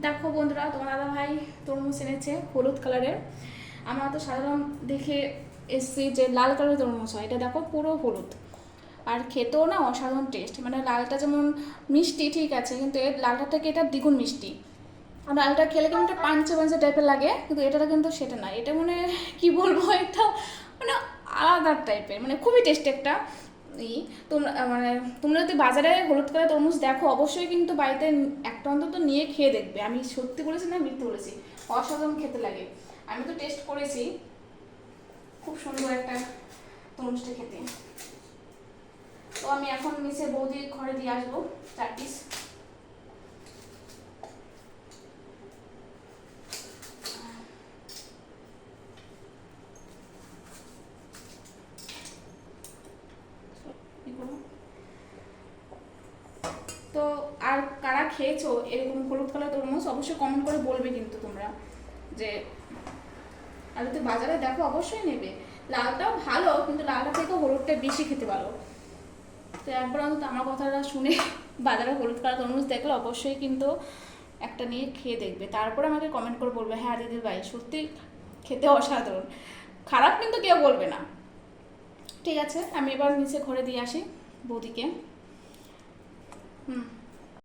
দেখো বন্ধুরা, তোমার দাদা ভাই তরমুজ এনেছে হলুদ কালারের। আমরা তো সাধারণ দেখে এসছি যে লাল কালারের তরমুজ হয়, এটা দেখো পুরো হলুদ। আর খেতেও না অসাধারণ টেস্ট, মানে লালটা যেমন মিষ্টি ঠিক আছে, কিন্তু এর লালটা থেকে এটা দ্বিগুণ মিষ্টি। আর লালটা খেলে কেমন একটা পাঞ্চে পাঞ্চে টাইপের লাগে, কিন্তু এটা কিন্তু সেটা না। এটা মানে কি বলবো, এটা মানে আলাদা টাইপের, মানে খুবই টেস্টি একটা ই। তোমরা মানে তোমরা যদি বাজারে হলুদ কালার তরমুজ দেখো, অবশ্যই কিন্তু বাড়িতে একটা অন্তত নিয়ে খেয়ে দেখবে। আমি সত্যি বলেছি না মিথ্যে বলেছি, অসাধারণ খেতে লাগে। আমি তো টেস্ট করেছি, খুব সুন্দর একটা তরমুজটা খেতে। তো আমি এখন নিচে বৌদি ঘরে দিয়ে আসবো 4 পিস। তো আর কারা খেয়েছো এরকম হলুদ কালার তরমুজ, অবশ্যই কমেন্ট করে বলবে কিন্তু তোমরা যে, আর যদি বাজারে দেখো অবশ্যই নেবে। লালটাও ভালো, কিন্তু লালটা থেকে হলুদটা বেশি খেতে ভালো। তো একবার অন্তত আমার কথাটা শুনে বাজারে হলুদ কালার তরমুজ দেখলে অবশ্যই কিন্তু একটা নিয়ে খেয়ে দেখবে, তারপরে আমাকে কমেন্ট করে বলবে হ্যাঁ দিদি ভাই সত্যি খেতে অসাধারণ। খারাপ কিন্তু কেউ বলবে না। ঠিক আছে, আমি এবার নিচে ঘরে দিয়ে আসি বৌদিকে। হুম।